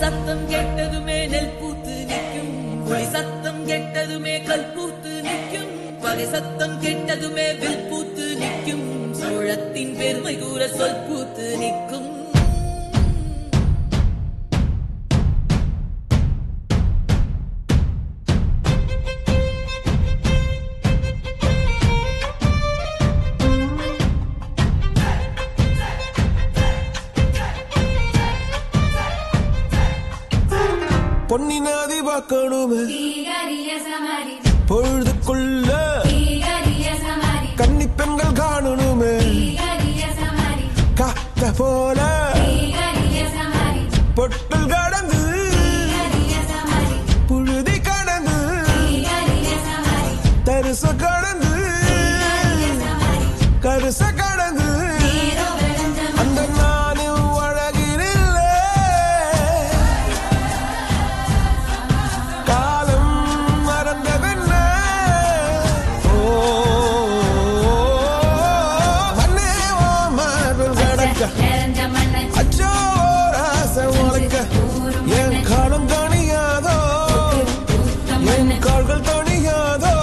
சத்தம் கேட்டதுமே நெல் பூத்து நிற்கும், ஒளி சத்தம் கேட்டதுமே கல் பூத்து நிற்கும், பகை சத்தம் கேட்டதுமே வில் பூத்து நிற்கும், சோழத்தின் பெருமை கூற சொல் பூத்து நிற்கும். பொன்னினாதி பார்க்கணுமே பொழுதுக்குள்ள கன்னி பெண்கள் காணணுமே காத்த போல பொட்டல் கடந்து புழுதி கடந்து தரிச கடந்து கருச கடந்து அந்த நானும் அழகினில்லை காலம் மறந்ததென்ன மண்ணே ஓ மார்பில் கடக்க அச்சோ ராச உனக்க என் காலம் தணியாதோ என் கால்கள் தணியாதோ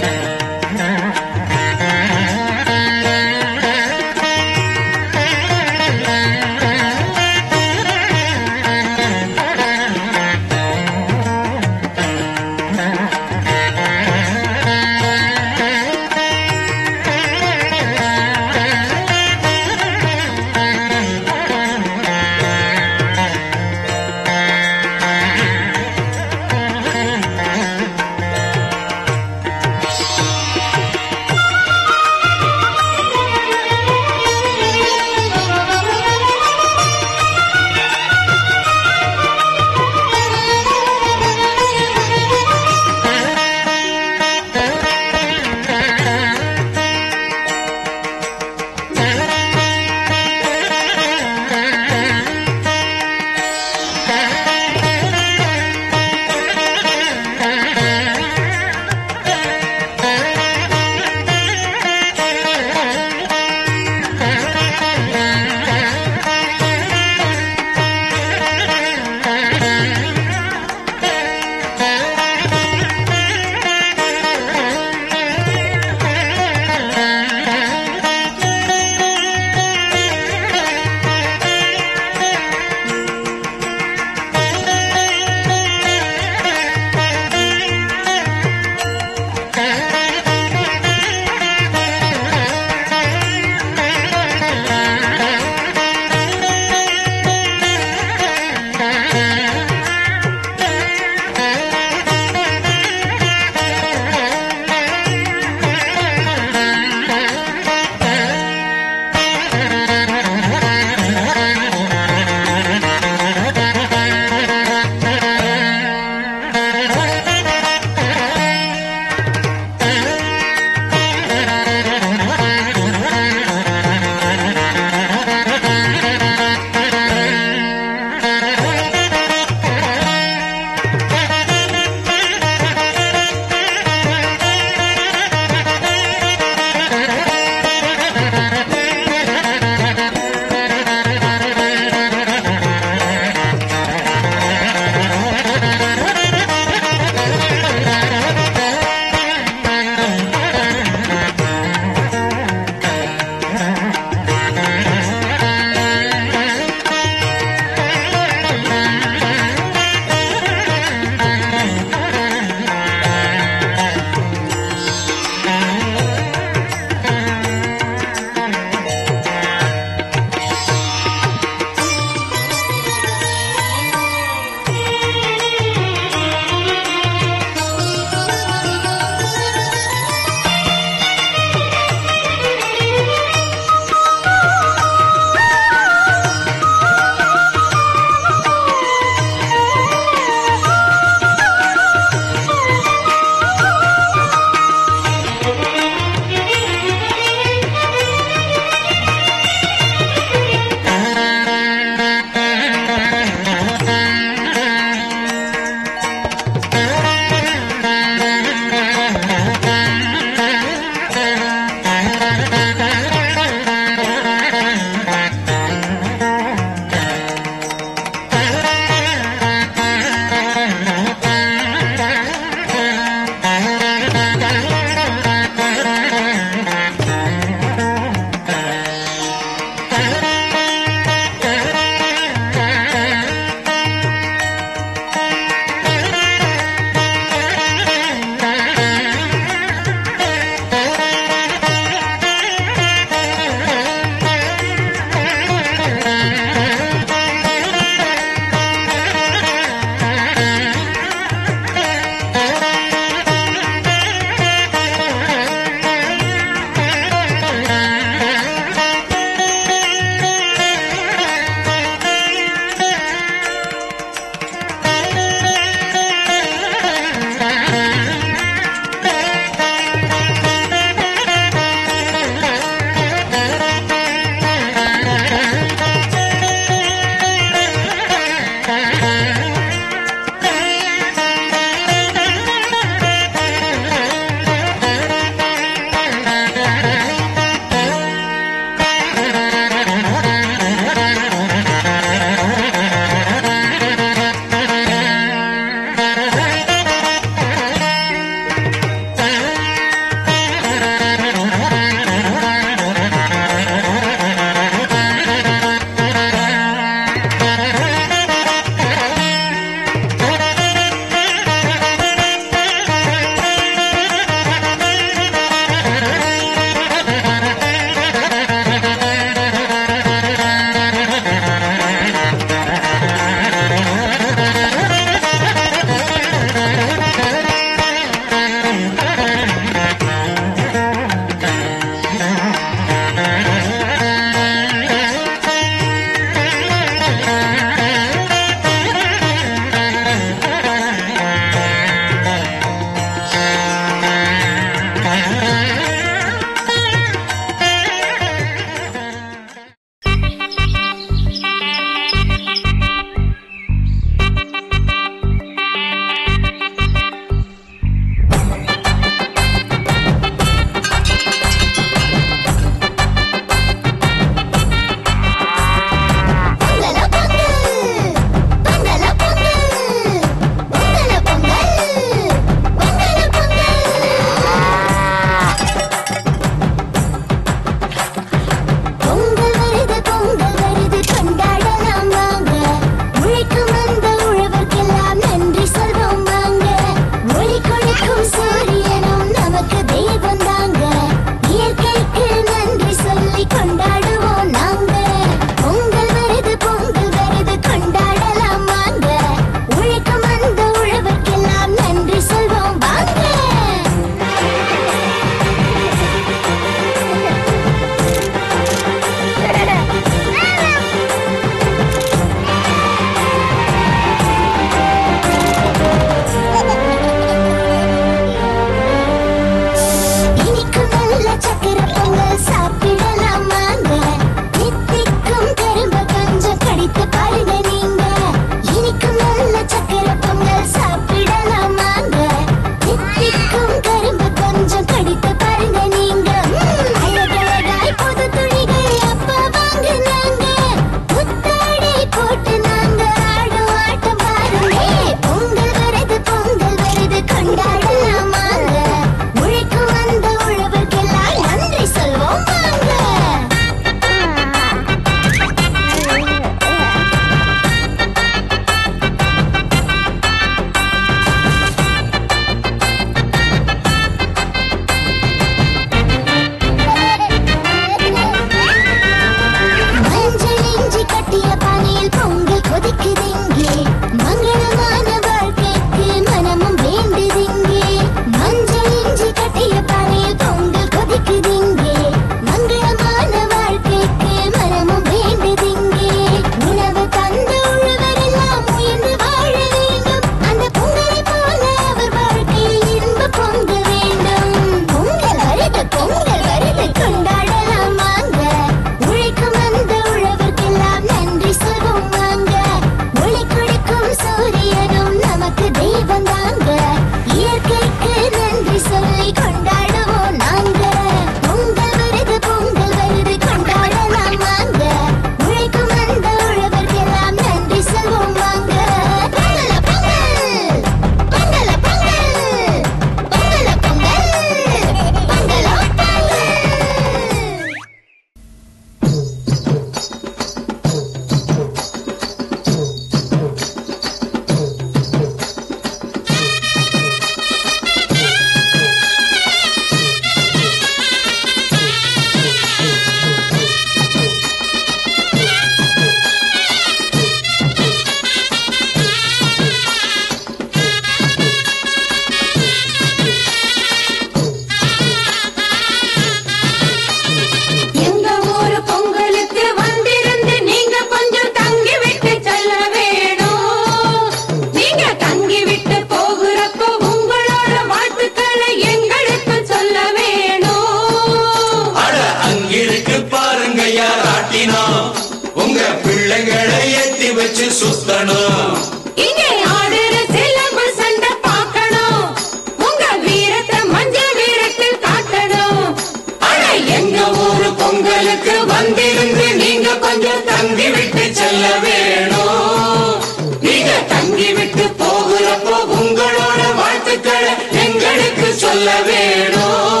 வந்திருந்து நீங்க கொஞ்சம் தங்கி விட்டு செல்ல வேணும். நீங்க தங்கி விட்டு போகிறப்போ உங்களோட வாழ்த்துக்களை எங்களுக்கு சொல்ல வேணும்.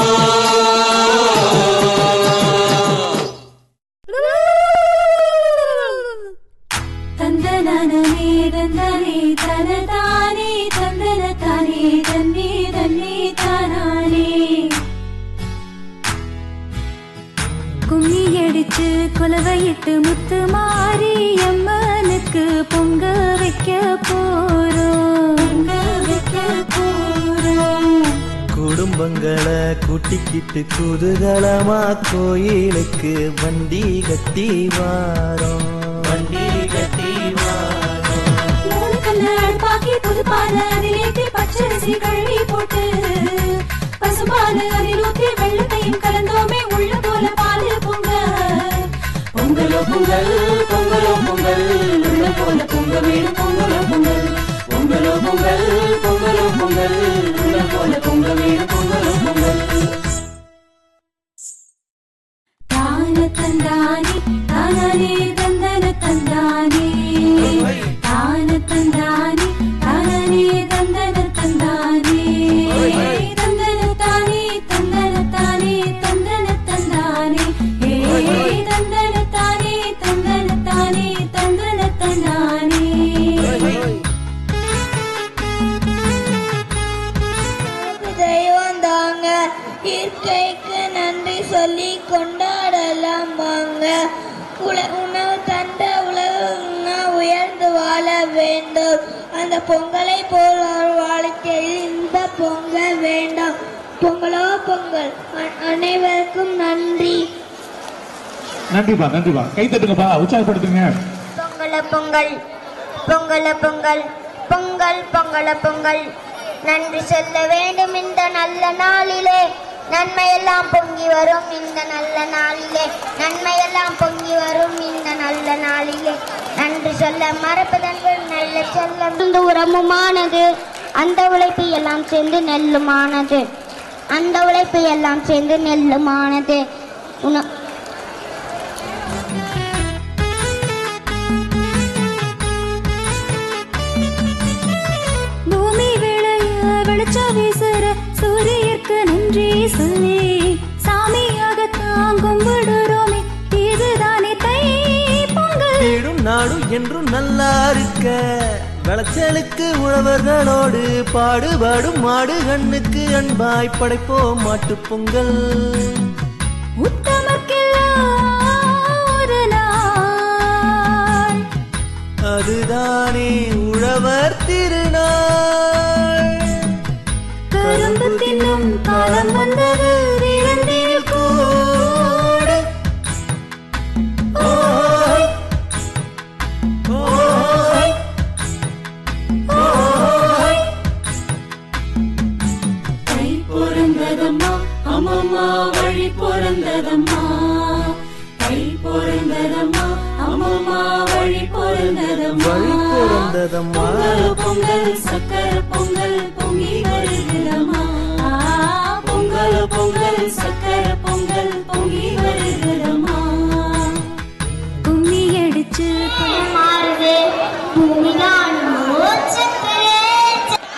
தந்தனே தந்தனே தனதானே தந்தன தானே தன்னே தன்னே தானே கும்மி அடிச்சு குலவையிட்டு முத்து மாறி அம்மனுக்கு பொங்க வைக்க போறோம். குடும்பங்களை கூட்டிக்கிட்டு குதூகலமா கோயிலுக்கு வண்டி கட்டி வாரோம். பாக்கி புதுப்பான அதிலேத்தி பச்சரிசி கழுவி போட்டு பசுபான அதில் ஊத்தி வெள்ளத்தையும் கலந்தோமே உள்ள போல பால் பொங்க. பொங்கலோ பொங்கல் பொங்கலோ பொங்கல் உள்ள போல பொங்க வேணும். பொங்கலோ பொங்கல் பொங்கலோ பொங்கல் பொங்கலோ பொங்கல் உள்ள போல பொங்க வேணும். பொங்கலோ பொங்கல் தான தந்தானே தானே தந்தன தந்தானே தான தந்தானே தானே தந்தன தந்தானே தந்தன தானே தந்தன தானே தந்தன தந்தானே தந்தன தானே தந்தன தானே தந்தன தந்தானே. தெய்வம் தாங்க இயற்கைக்கு நன்றி சொல்லி கொண்டாடலாம் வாங்க. உணவு தந்த உலக உயர்ந்து வாழ வேண்டும். அந்த பொங்கலை போல் வாழ்க்கையில் இந்த பொங்க வேண்டும். பொங்கலோ பொங்கல். அனைவருக்கும் நன்றி. நன்றிப்பா நன்றிப்பா. கை தட்டுங்கப்பா, உற்சாகப்படுத்துங்க. பொங்கல பொங்கல் பொங்கல பொங்கல் பொங்கல் பொங்கல பொங்கல். நன்றி சொல்ல வேண்டும் இந்த நல்ல நாளிலே. நன்மையெல்லாம் பொங்கி வரும் இந்த நல்ல நாளிலே. நன்மையெல்லாம் பொங்கி வரும் இந்த நல்ல நாளிலே. நன்றி சொல்ல மறப்பதென்று நல்ல சொல்ல உரமுமானது. அந்த உழைப்பு எல்லாம் சேர்ந்து நெல்லுமானது. அந்த உழைப்பு எல்லாம் சேர்ந்து நெல்லுமானது. பூமி வெளிச்சம் வீசுற சூரியற்கு நன்றி சொல்லி சாமியாகத்தான் கும்பிடுறோமே. இதுதானே தை பொங்கல். வீடும் நாடும் என்றும் நல்லா இருக்க விளைச்சலுக்கு உழவர்களோடு பாடுபாடும் மாடு கண்ணுக்கு அன்பாய் படைப்போம் மாட்டு பொங்கல். உத்தமர்க்கெல்லாம் ஒரு நாள் அதுதானே உழவர் திருநாள். கரும்பு தின்னும் காலம் வந்தது வீரந்தில் கூடு. ஓய் ஓய் ஓய். தை பொறந்ததம்மா அம்மம்மா வழி பொறந்ததம்மா. தை பொறந்ததம்மா அம்மம்மா வழி பொறந்ததம்மா. பொங்கல் பொங்கல் சக்கர பொங்கல் பொங்கி வருகிறதம்மா. பொங்கல் பொங்கல் சக்கர பொங்கல் பொங்கி வருகிறதம்மா. கும்மி அடிச்சு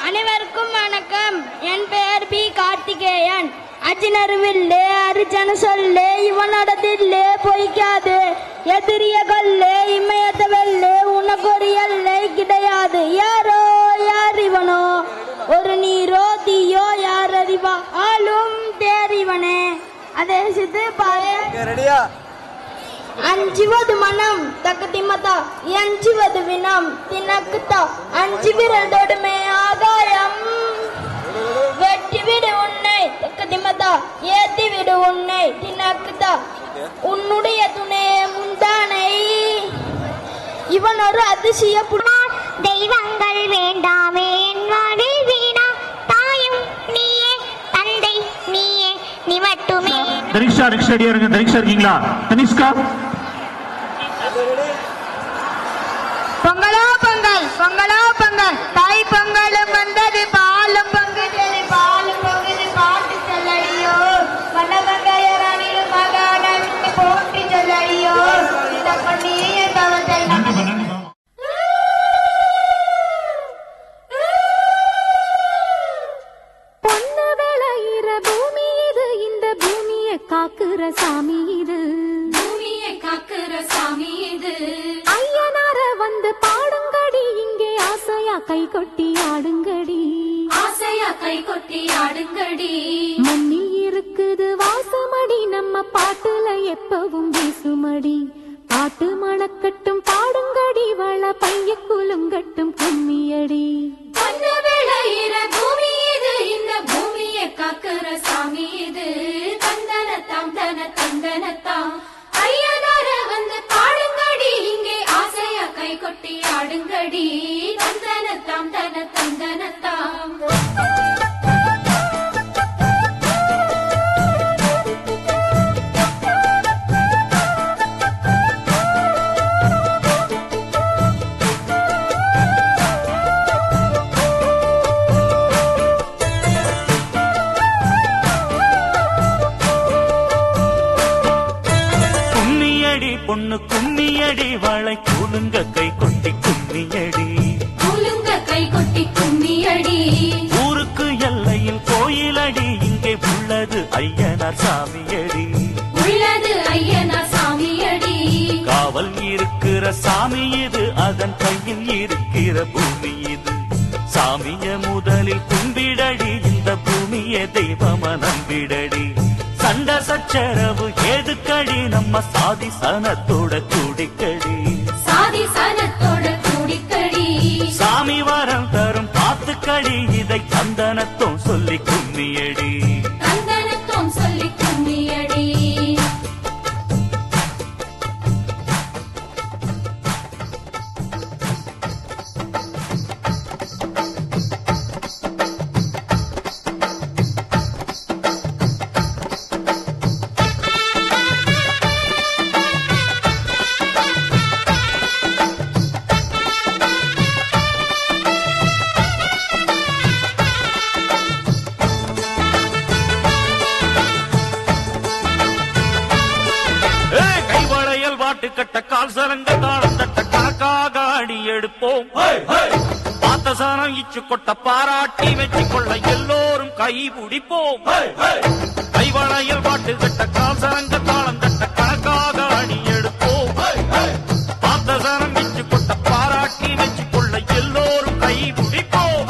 அனைவருக்கும் வணக்கம். என் பெயர் பி கார்த்திகேயன். அஜினருவில்லே அரிஜன சொல்லே இவனோட தில்லே பொய்க்காது. எதிரிய கல்லே இமையத்த வெள்ளே உனக்கொரு எல்லை கிடையாது. யாரோ யார் இவனோ ஒரு நீரோ தீயோ யார் அறிவா ஆளும் தேறிவனே. அதே சித்து பாரு அஞ்சுவது மனம் தக்கதிமதா எஞ்சுவது வினம் தினக்குத்தா. அஞ்சு விரல் தொடுமே ஆகாயம் வெட்டி விடு உன்னை தக்கதிமதா ஏத்தி விடு உன்னை தினக்குத்தா. உன்னுடைய துணை முந்தானை இவன் ஒரு அதிசய தெய்வங்கள் வேண்டாமே என் வாழ்வில் வீணா. தாயும் நீயே தந்தை நீயே நீ மட்டுமே. தனிஷ்கா நெக்ஸ்ட் ரெடியா இருங்க. தனிஷ்கா இருக்கீங்களா? தனிஷ்கா. பொங்கலோ பொங்கல் பொங்கலோ பொங்கல். தாய் பொங்கலும் வந்தது பாலும் பொங்குது பாலும் பொங்குது பாட்டு சொல்லடியோ. மனவங்கையரணிலும் மகாணம் போட்டி சொல்லடியோ. சாமி இது, பூமியை காக்குற சாமி இது. ஐயனார வந்து பாடுங்கடி, இங்கே ஆசையா கை கொட்டி ஆடுங்கடி, ஆசையா கை கொட்டி ஆடுங்கடி. மண்ணில் இருக்குது வாசமடி, நம்ம பாட்டுல எப்பவும் வீசுமடி, பாட்டு மணக்கட்டும் பாடுங்கடி, வள பைய குலுங்கட்டும் கும்மியடி. பொண்ணு விளையிற பூமி இது, இந்த பூமியை காக்குற சாமி இது. தந்தனத்தாம் தன தந்தனத்தாம் ஐயனார வந்து பாடுங்கடி, இங்கே ஆசையா கை கொட்டி ஆடுங்கடி. தந்தனத்தாம் தன தந்தனத்தாம். பொண்ணு கும்மியடி, வாழை கூலுங்க கை கொட்டி கும்மியடி, கூலுங்க கை கொட்டி கும்மியடி. ஊருக்கு எல்லையில் கோயிலடி, இங்கே உள்ளது ஐயனார் சாமியடி, உள்ளது ஐயனார் சாமியடி. காவல் இருக்கிற சாமி இது, அதன் கையில் இருக்கிற பூமி இது. சாமிய முதலில் கும்பிடடி, இந்த பூமிய தெய்வம நம்பிடடி. சண்ட சச்சரவு ஏதுக்கடி, நம்ம சாதி சனத்தோட கூடிக்கடி, சாதி சனத்தோட கூடிக்கடி. சாமி வரம் தரும் பாத்துக்கடி, இதை தந்தனத்தும் சொல்லி கும்மியடி, தந்தனத்தும் சொல்லி கும்மியடி. கட்ட கால் சலங்க தாளம் தட்ட கணக்காக அடி எடுப்போம். பார்த்த சாணம் இச்சு கொட்ட பாராட்டி வச்சு கொள்ள எல்லோரும் கை பிடிப்போம். கைவளையல் பாட்டு கட்ட கால் சலங்க தாளம் தட்ட கணக்காக அடி எடுப்போம். பார்த்த சாணம் இச்சு கொட்ட பாராட்டி வச்சு கொள்ள எல்லோரும் கை பிடிப்போம்.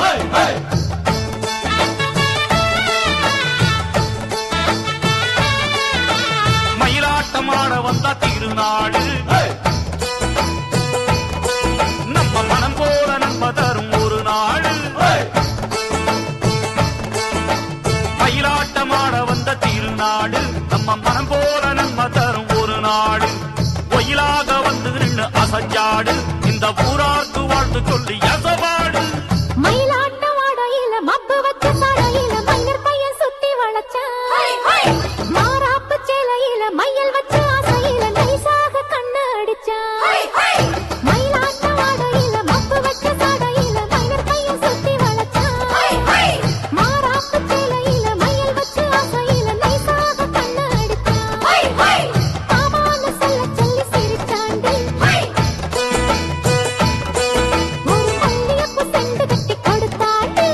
மயிலாட்டமாட வந்தா திருநாடு, நம்ம மனம் போல நம்ம தரும் ஒரு நாடு. மயிலாட்டமாட வந்த திருநாடு, நம்ம மனம் போல நம்ம தரும் ஒரு நாடு. ஒயிலாக வந்து நின்று அசஞ்சாடு, இந்த ஊரார்க்கு வாழ்த்து சொல்லி அசபாடு. மயிலாட்டமாடையில மப்பு வச்ச சாடையில மஞ்சள் பையன் சுத்தி வளச்சா, மாறாப்பு சேலையில மையல் வச்ச ஆசையில நைசாக கண்ண அடிச்சா. மயிலாட்டமாடையில மப்பு வச்ச சாடையில மஞ்சள் பையன் சுத்தி வளச்சா, மாறாப்பு சேலையில மையல் வச்ச ஆசையில நைசாக கண்ண அடிச்சா. ஆமான்னு சொல்ல சொல்லி சிரிச்சாண்டி, ஒரு மல்லியப்பு செண்டு கட்டி கொடுத்தாண்டி.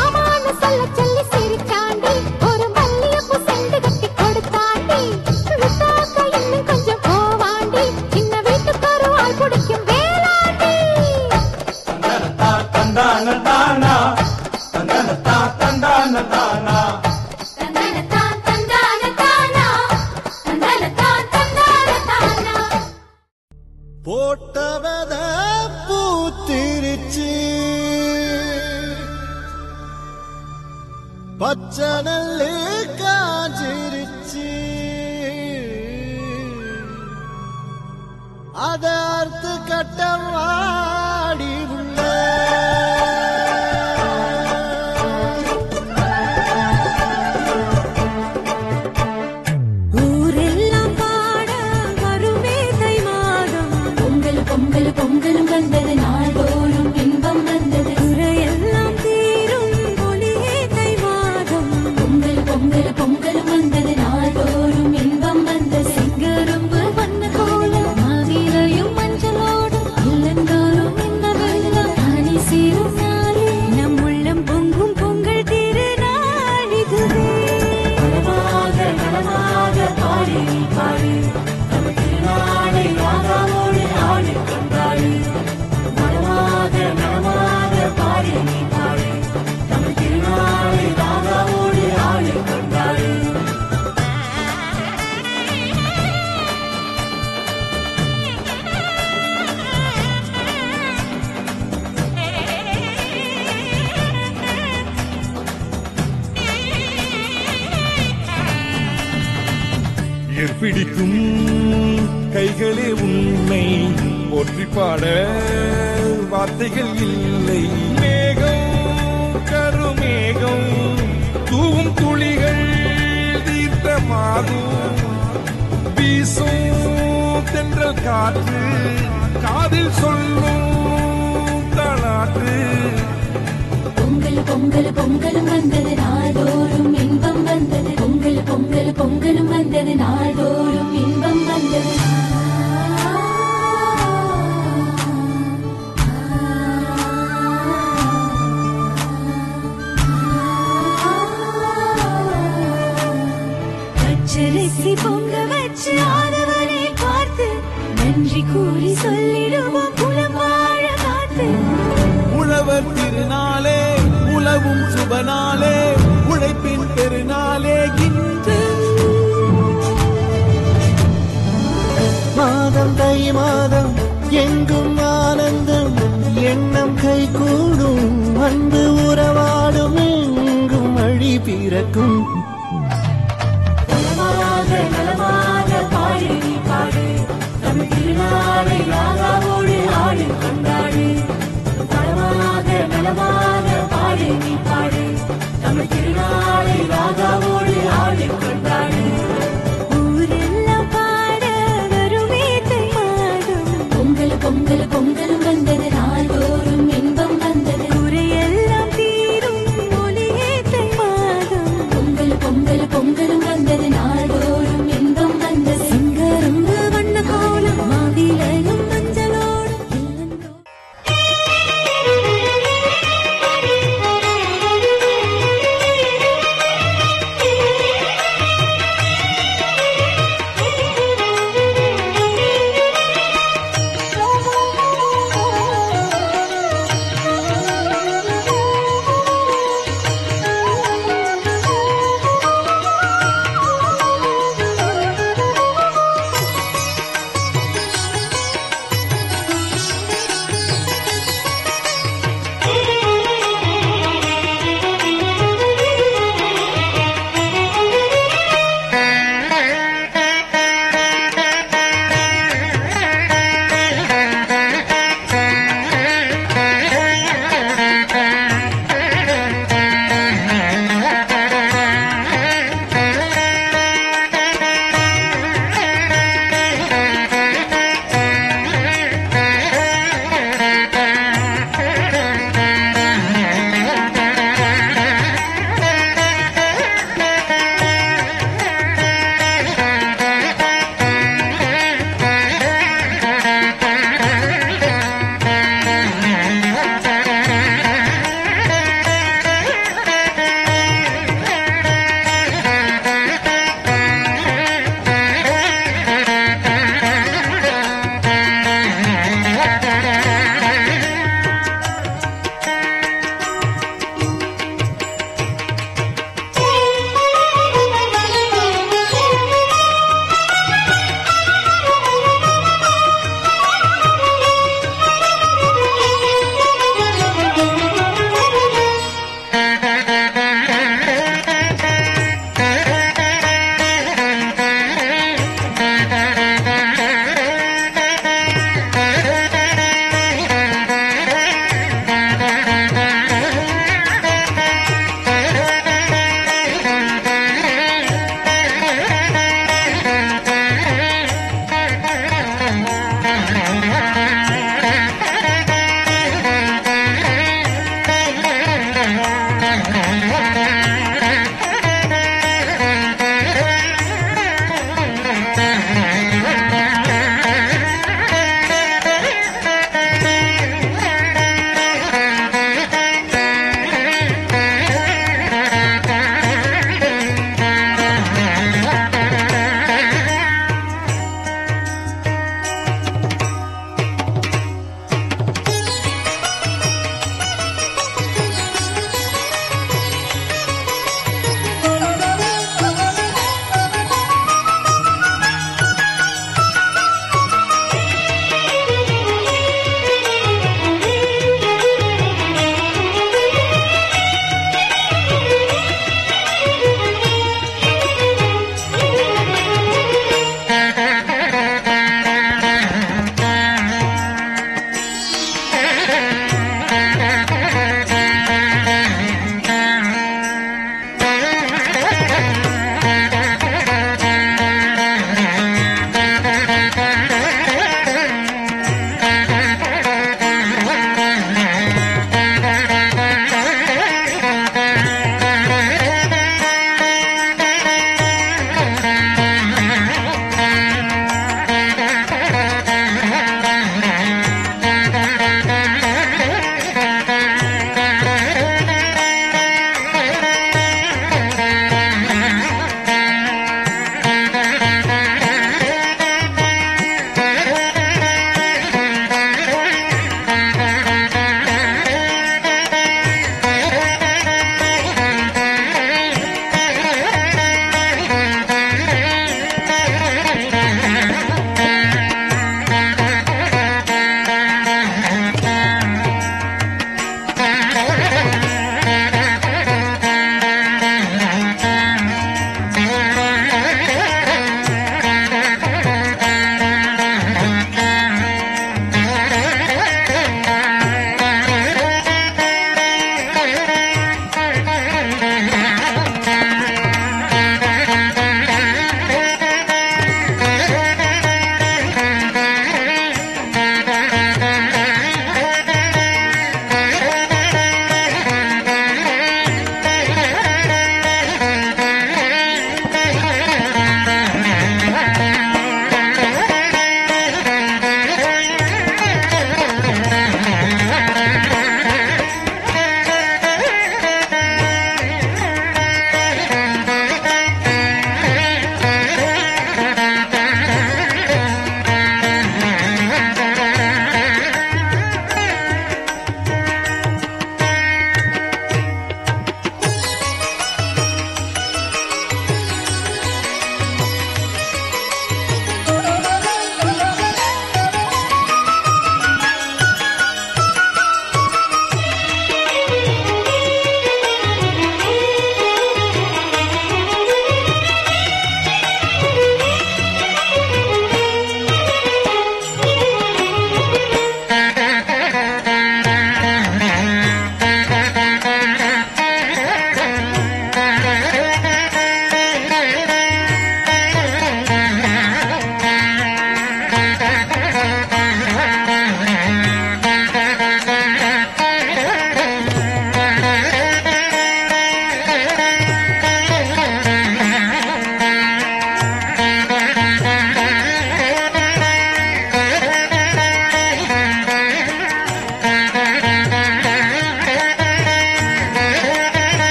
ஆமான்னு சொல்ல சொல்லி சிரிச்சாண்டி, ஒரு மல்லியப்பு செண்டு கட்டி கொடுத்தாண்டி. விட்டாக்க இன்னும் கொஞ்சம் போவாண்டி, சின்ன வீட்டுக்காரு ஆள் பிடிக்கும் வேளாண்டி. தந்தனத்தான் தந்தானத்தானா, தந்தனத்தான் தந்தானத்தானா. போட்டவத பூத்திருச்சு, பச்சை நெல்லு காஞ்சிருச்சு, அத அறுத்து கட்டம் வாடி உள்ள. ஊரெல்லாம் பாட வருமே தை மாதம், பொங்கல் பொங்கல் பொங்கலும் வந்தது, நாள்தோறும் இன்பம் வந்தது. குறையெல்லாம் தீரும் ஒளியே தை மாதம். பொங்கல் பொங்கல் பொங்கலும் வந்தது, நாள்தோறும் இன்பம் வந்தது. செங்கரும்பு வண்ண கோலம் மாவிலையும் மஞ்சளோடும் இல்லந்தோறும் உயிர் பிடிக்கும் கைகளே உன்னை போற்றி பாட வார்த்தைகள் இல்லை. மேகம் கருமேகம் தூவும் துளிகள் தீர்த்த மாதும் வீசும் தென்றல் காற்று காதில் சொல்லும் தாளாற்று. பொங்கல் பொங்கல் பொங்கலும் வந்தது நாள்தோறும் இன்பம் வந்தது. பொங்கல் பொங்கல் பொங்கலும் வந்தது நாள்தோறும் இன்பம் வந்தது. பச்சரிசி பொங்க வச்சு ஆதவனை பார்த்து நன்றி கூறி சொல்லிடுவோம் குலம் வாழ காத்து. உழவர் திருநாளே உழவும் சுபநாளே உழைப்பின் பெருநாளே இன்று. மாதம் தை மாதம் எங்கும் ஆனந்தம் எண்ணம் கை கூடும் அன்பு உறவாடும் எங்கும் வழி பிறக்கும். நலமாக பாடு நீ பாடு தமிழ் திருநாளை ராகாவோடு ஆடு கொண்டாடு. நலமாக பாடு நீ பாடு தமிழ் திருநாளை ராகாவோடு ஆடு கொண்டாடு. ஊரெல்லாம் பாட வருமே தை மாதம். பொங்கல் பொங்கல் பொங்கலும் வந்தது நாள்தோறும் இன்பம் வந்தது. குறையெல்லாம் தீரும் ஒளியே தை மாதம். பொங்கல் பொங்கல் பொங்கலும் வந்தது நாள்தோறும் இன்பம் வந்தது. சிங்கரம்பு வண்ண கோலம் மாவிலையும் மஞ்சளோடு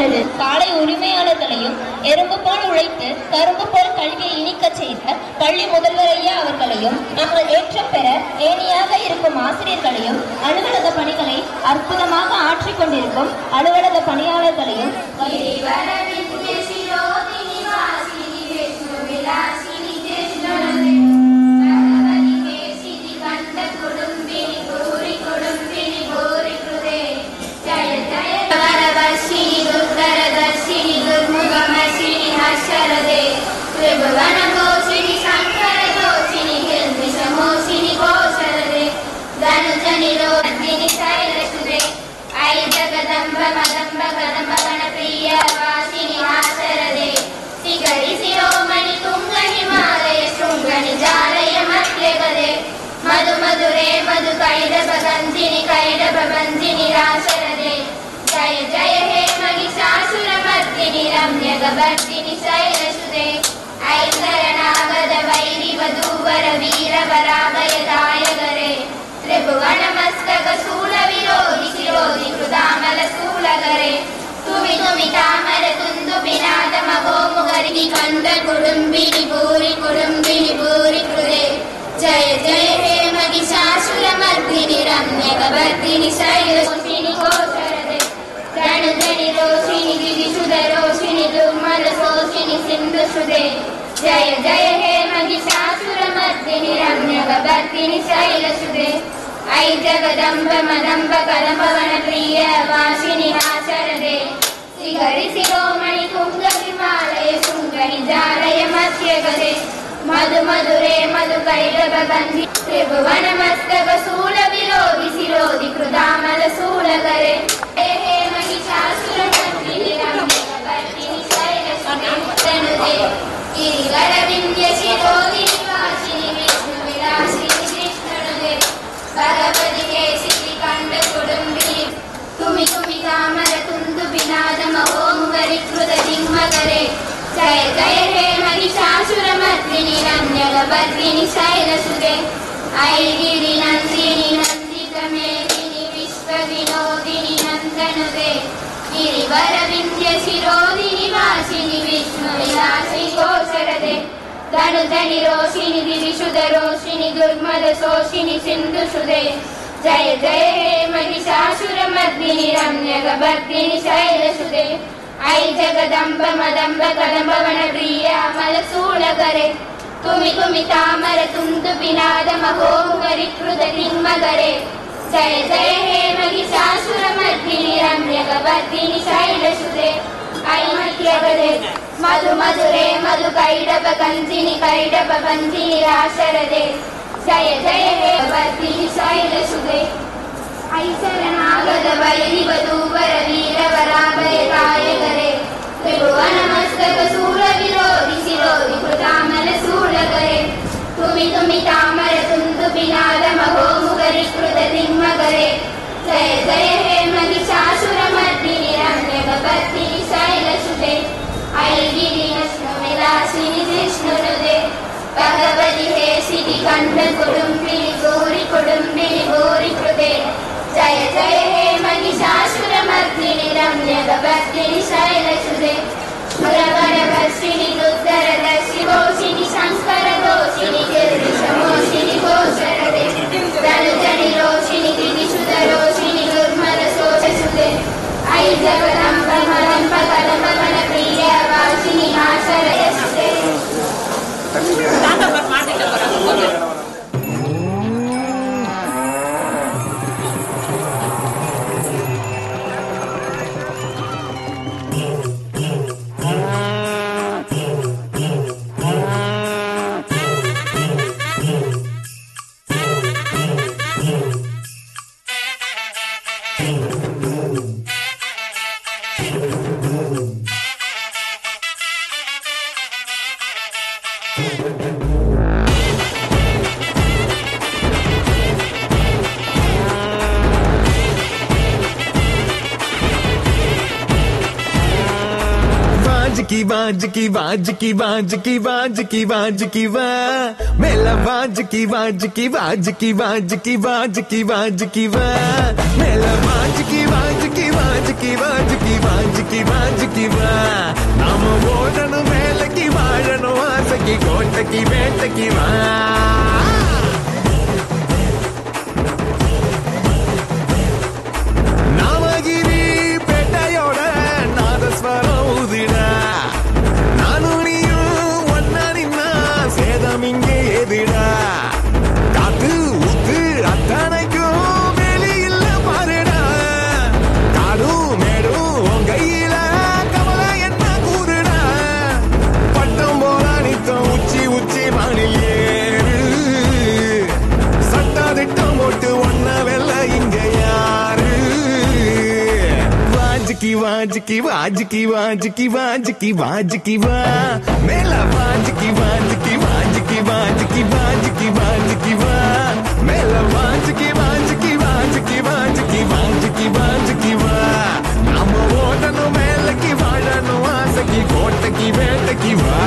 வருகிறது. காலை உரிமையாளர்களையும் எறும்பு போல் உழைத்து கரும்பு போல் கல்வியை இனிக்க செய்த பள்ளி முதல்வர் ஐயா அவர்களையும் நாங்கள் ஏற்றம் பெற ஏணியாக இருக்கும் ஆசிரியர்களையும் அலுவலக பணிகளை அற்புதமாக ஆற்றிக் கொண்டிருக்கும் அலுவலக பணியாளர்களையும் मधु मधुरे मधु कैडबंधिनी कैडबंधिनी राशरदे जय जय हे महिषासुरमर्दिनी रम्यगवर्दिनी शैलसुते ऐतरनागद वैरि वधूवर वीरवराभयदायगरे त्रिभुवनमस्तक शूलविरोधि शिरोधि कृदामल शूलगरे तुमि तुमि तामर तुन्दुबिनाद मगोमुगरि कंद कुडुम्बिनि भूरि कृदे जय जय हे महिषासुरमर्दिनी रम्यगवर्दिनी शैलसुते घोषरदे धनुधनि रोषिणि गिरिशुधरोषिणि दुर्मलशोषिणि सिन्धुसुते जय जय हे महिषासुरमर्दिनी रम्यगवर्दिनी शैलसुते ऐ जगदम्ब मदम्ब कदम्बवन प्रिय वासिनि हासरदे श्रीहरि शिरोमणि तुंग हिमालय शृंगनि जालय मध्यगदे मधु मधुरे मधु कैडबंधि त्रिभुवन मस्तक शूल विरोधि शिरोधि कृदामल शूलगरे हे महिषासुरमर्दिनी रम्यगवर्दिनी शैलसुते गिरिवर विंध्य शिरोधि निवासिनि विष्णु विलासिनि कृष्णनुदे भगवति केसरी कंड कुडुम्बिनि तुमि तुमि तामर तुंदु बिनाद महोमुगरि कृत दिग्मगरे जय जय हे महिषासुरमर्दिनी रम्यगवर्दिनी शैलसुते ऐगिरि नन्दिनि नन्दितमेदिनि विश्वविनोदिनि नन्दनुते गिरिवर विंध्य शिरोधिनि वासिनि विष्णु विलासिनि घोषरदे धनुधनि रोषिणि गिरिशुधरोषिणि दुर्मद शोषिणि सिन्धुसुते जय जय हे महिषासुरमर्दिनी रम्यगवर्दिनी शैलसुते ऐ जगदम्ब मदम्ब कदम्बवन प्रिय अमलशूलगरे तुमि तुमि तामर तुन्दुबिनाद महोमुगरि कृत दिग्मगरे जय जय हे महिषासुरमर्दिनी रम्यगवर्दिनी शैलसुते ऐ मध्यगदे मधु मधुरे मधु कैडबंधिनी कैडबंधिनी राशरदे जय जय हे वर्दिनी शैलसुते ऐतरनागद वैरि वधूवर वीरवराभयदायगरे त्रिभुवनमस्तक शूलविरोधि शिरोधि कृदामल शूलगरे तुमि तुमि तामर तुन्दुबिनाद महोमुगरि कृत दिग्मगरे जय जय हे महिषासुरमर्दिनी रम्यगवर्दिनी शैलसुते ऐगिरि विलासिनि कृष्णनुदे भगवति हेसिनि कंड कुडुम्बिनि भूरि कृते जय जय हे महिषासुरमर्दिनी रम्यगवर्दिनी शैलसुते सुरवरवर्षिणि रुद्रदर्शि घोषिणि शङ्करदोषिणि गिरिशमोषिणि घोषरदे धनुधनि रोषिणि गिरिशुधरोषिणि दुर्मलशोषसुते ऐ जगदम्ब मदम्ब कदम्बवन प्रिय वासिनि हासरयसुते बाज की बाज की बाज की बाज की बाज की वाह मेला बाज की बाज की बाज की बाज की बाज की बाज की वाह मेला बाज की बाज की बाज ஜிக்கி வா ஜிக்கி வா ஜிக்கி வா ஜிக்கி வா நாம ஓடணும் மேலைக்கு வாழணும் ஆசைக்கு கோட்டைக்கு வேட்டைக்கு வா நாமகிரி பேட்டையோட நாதஸ்வரம் ஊதிடா நானும் நீயும் ஒன்னா நின்னா சேதம் இங்கே ஏதிடா காத்து ஊத்து அத்தனைக்கும் வெளியில்ல பாருடா காடும் மேடும் உன் கையில கவலை என்ன கூறுடா பட்டம் போல நித்தம் உச்சி உச்சி வானில் ஏறு சட்டா திட்டம் போட்டு ஒன்ன வெல்ல இங்க யாரு வாஜிக்கி வாஜிக்கி வாஜிக்கி வாஜிக்கி வாஜிக்கி வாஜிக்கி வா மேல வாஜிக்கி வாஜிக்கி வாஜிக்கி வாஜிக்கி வாஜிக்கி வாஜிக்கி வா மேல வாஜிக்கி வாஜிக்கி வாஜிக்கி வாஜிக்கி வாஜிக்கி வாஜிக்கி வா நாம ஓடணும் மேலக்கு வாழணும் ஆசைக்கு கோட்டைக்கு வேட்டைக்கு வா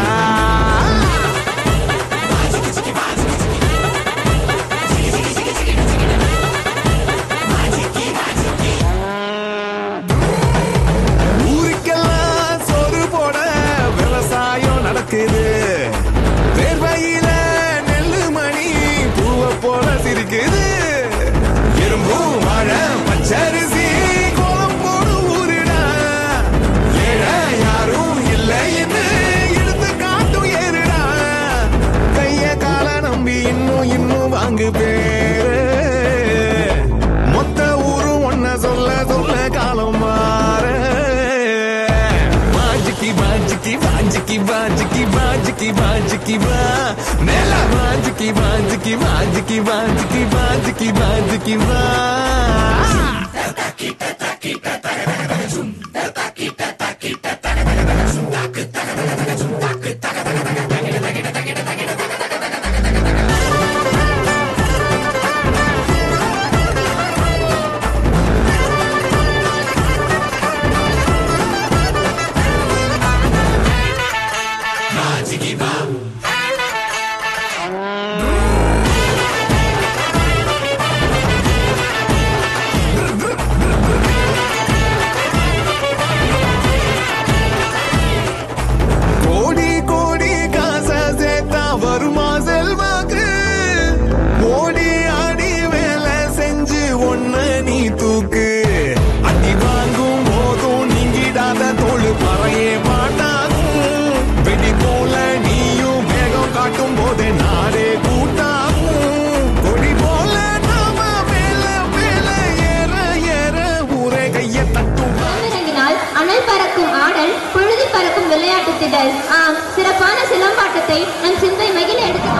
ஊருக்கெல்லாம் சோறு போட விவசாயம் நடக்குது வேர்வையில நெல்லு மணி பூவை போல சிரிக்குது எறும்பும் வாழை பச்சரிசி கோலம் போடு ஊருடா ஏழை யாரும் இல்லைன்னு எடுத்து காட்டும் ஏறுடா கைய கால நம்பி இன்னும் வாங்கு பேரு மொத்த ஊரும் ஒன்ன சொல்ல சொல்ல காலம் மாற வாஜிக்கி வாஜிக்கி வாஜிக்கி வாஜிக்கி வாஜிக்கி வாஜிக்கி வா மேல வாஜிக்கி வாஜிக்கி வாஜிக்கி வாஜிக்கி வாஜிக்கி வாஜிக்கி வா கோடி கோடி காசை சேர்த்தா வருமா செல்வாக்கு ஓடி ஆடி வேலை செஞ்சு ஒன்ன நீ தூக்கு அடி வாங்கும் போதும் நீங்கிடாத தோಳು பறையே மாட்டாகும் வெடி போல நீயும் வேகம் காட்டும் போதே நாடே கூட்டாகும் கொடி போல நாம மேல மேல ஏற ஏற ஊரே கைய தட்டும் அனல் பறக்கும் ஆடல் பொழுது பறக்கும் விளையாட்டு திடல் ஆம் சிறப்பான சிலம்பாட்டத்தை நம் சிந்தை மகிழ எடுத்து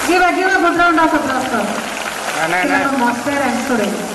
Give a good round of applause, sir. Master and student.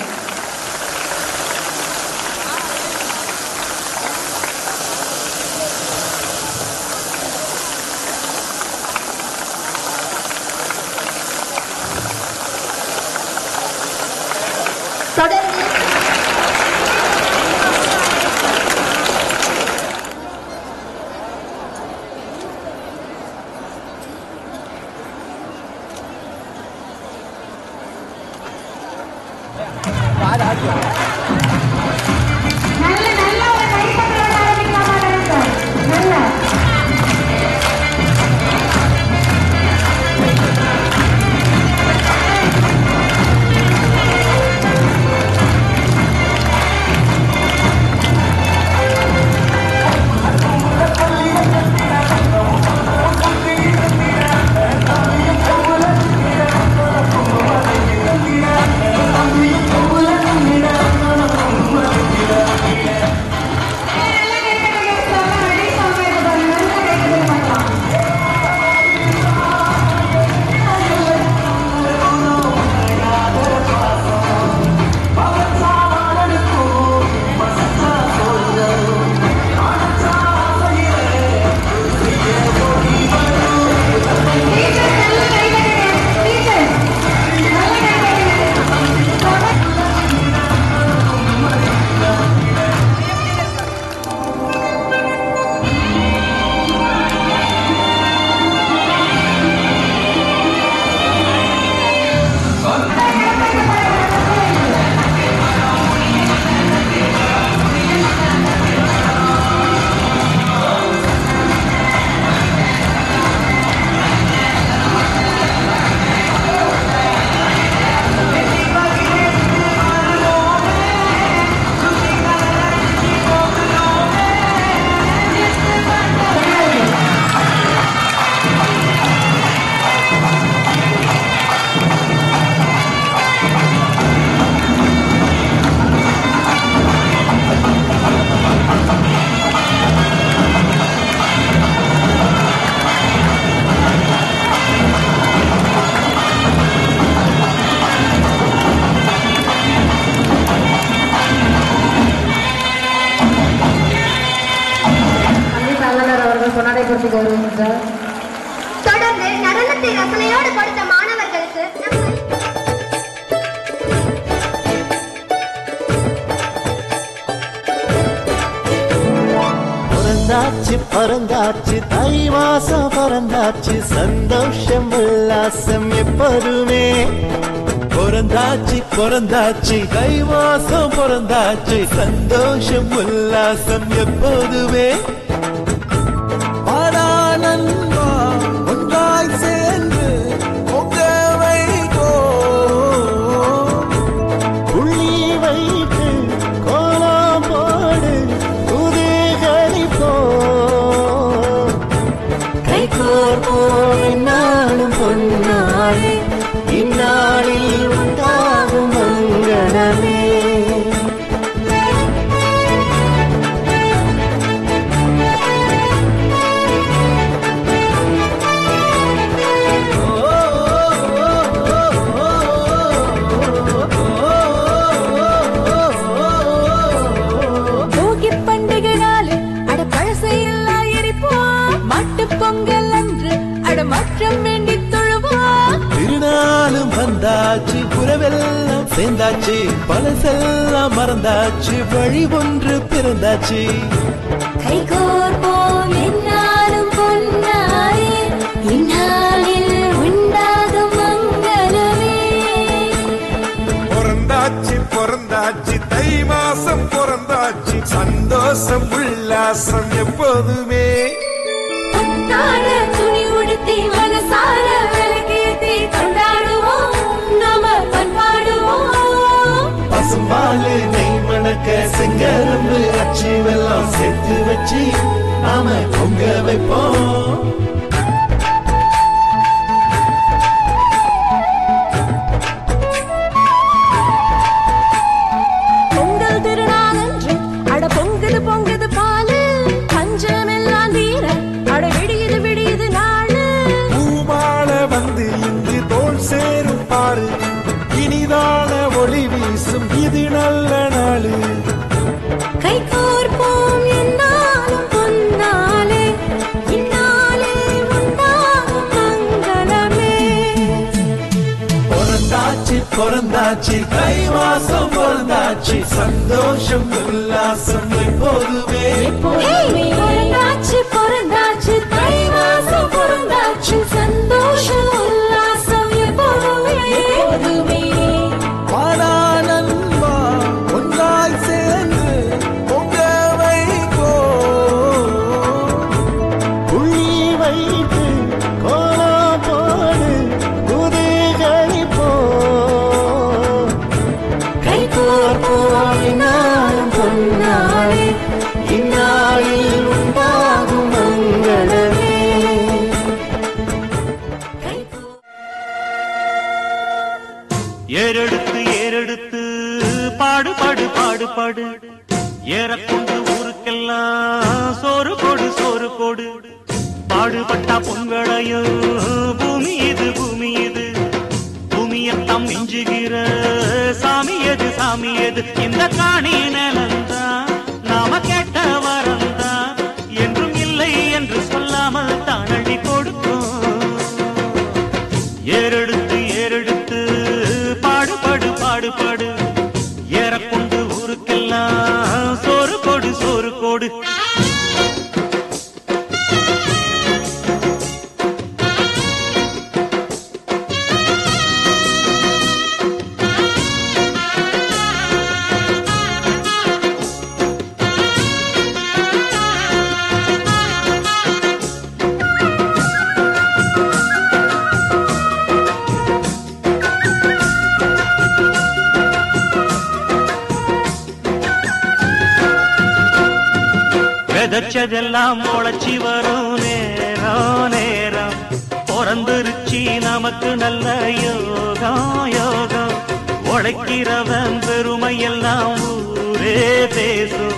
தொடர்ந்து நடனத்தை ரசனையோடு கொடுத்த மாணவர்களுக்கு பிறந்தாச்சு தை மாசம் பிறந்தாச்சு சந்தோஷம் உல்லாசம் எப்போதுமே பிறந்தாச்சு தை மாசம் பிறந்தாச்சு சந்தோஷம் உல்லாசம் எப்போதுமே வைத்து கோலம் போடு குதிகளி போ கைகோர்ப்போம் என்னாலும் பொன்னாளே இந்நாளில் உண்டாகும் மங்களமே திருநாளும் வந்தாச்சு புறவெல்லாம் சேர்ந்தாச்சு பழசெல்லாம் மறந்தாச்சு வழி ஒன்று பிறந்தாச்சு கைகோர்ப்போம் என்னாலும் பொன்னாரே இந்நாளில் உண்டாகும் மங்களமே பிறந்தாச்சு பிறந்தாச்சு தை மாசம் பிறந்தாச்சு சந்தோஷம் உல்லாசம் எப்போதுமே துணி உடுத்தி மனசார விளக்கேத்தி கொண்டாடுவோம் நாம பண்பாடுவோம் பசும்பாலு நெய் மணக்க செங்கரும்பு அச்சு வெல்லாம் சேர்த்து வச்சு நாம பொங்க வைப்போம் பொங்கல் திருநாள் என்று அட பொங்குது பொங்குது பாலு பஞ்சமெல்லாம் தீர அட விடியுது விடியுது நாளு பூமால வந்து இங்கு தோல் சேரும் பாரு இனிதான ஒளி வீசும் இது நல்ல நாளு கைகோர்ப்போம் என்னாலும் பொன்னாலே இந்நாளே உண்டாகும் மங்களமே பிறந்தாச்சு பிறந்தாச்சு தை மாசம் பிறந்தாச்சு சந்தோஷம் உல்லாசம் எப்போதுமே பிறந்தாச்சு பிறந்தாச்சு தை மாசம் பிறந்தாச்சு சந்தோஷம் உல்லாசம் எப்போதுமே வாடா நண்பா ஒன்றாய் சேர்ந்து பொங்க வைப்போ புள்ளி வைத்து கோலம் போடு குதிகளி போ கைகோர்ப்போம் இந்நாளும் பொன்னாளே இந்நாளில் உண்டாகும் மங்களமே ஏறெடுத்து ஏறெடுத்து பாடு பாடு பாடு பாடு ஏறக்கொண்டு ஊருக்கெல்லாம் சோறு போடு சோறு போடு பாடுபட்டா பொங்கலையோ பூமி இது பூமி இது பூமியத்தான் மிஞ்சுகிற சாமி எது சாமி எது இந்த காணி நிலந்தான் நாம கேட்ட வரந்தான் என்றும் இல்லை என்று சொல்லாமல் தான் அள்ளி கொடுக்கும் ஏறெடுத்து ஏறெடுத்து பாடுபடு பாடுபடு ஏறக்கொண்டு ஊருக்கெல்லாம் சோறு போடு சோறு போடு விதைச்சதெல்லாம் முளைச்சி வரும் நேரம் நேரம் பிறந்துருச்சி நமக்கு நல்ல யோகம் யோகம் உழைக்கிறவன் பெருமையெல்லாம் ஊரே பேசும்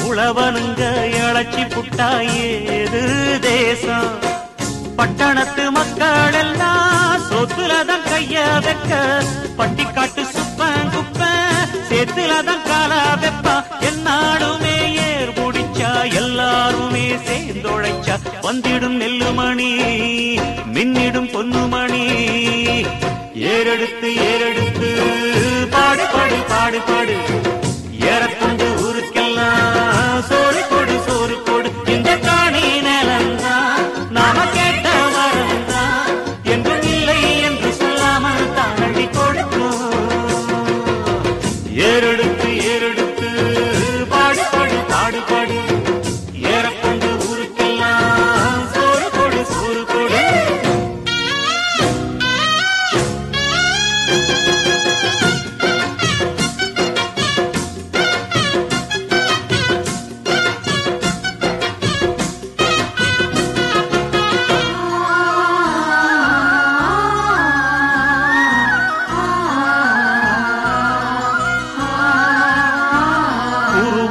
உழவனுங்க இழைச்சி புட்டா ஏது தேசம் பட்டணத்து மக்கள் எல்லாம் சொத்துலதான் கைய வைக்க பட்டிக்காட்டு சுப்பன் குப்பன் சேத்துலதான் காலா வெப்பா என்னாலுமே ஏர் முடிச்சா எல்லாருமே சேர்ந்தொழைச்சா வந்திடும் நெல்லுமணி மின்னிடும் பொன்னுமணி ஏறெடுத்து ஏறெடுத்து பாடு பாடு பாடு பாடு ஏறக்கொண்டு ஊருக்கெல்லாம் சோறு கொடு சோறு கொடு இந்த காணி நிலந்தான் நாம கேட்ட வரந்தான் என்றும் இல்லை என்று சொல்லாமல் தான் அள்ளி கொடுக்கும் ஏறெடுத்து ஏறெடுத்து பாடு பாடு பாடு பாடு ஏறக்கொண்டு ஊருக்கெல்லாம் சோறு கொடு சோறு கொடு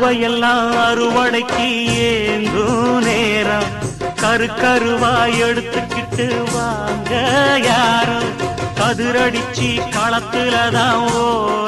கரும்பையெல்லாம் அறுவடைக்கு ஏங்கும் நேரம் கருவாய் எடுத்துக்கிட்டு வாங்க யாரும் கதிரடிச்சு களத்துலதான் ஓரம்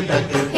தக்கு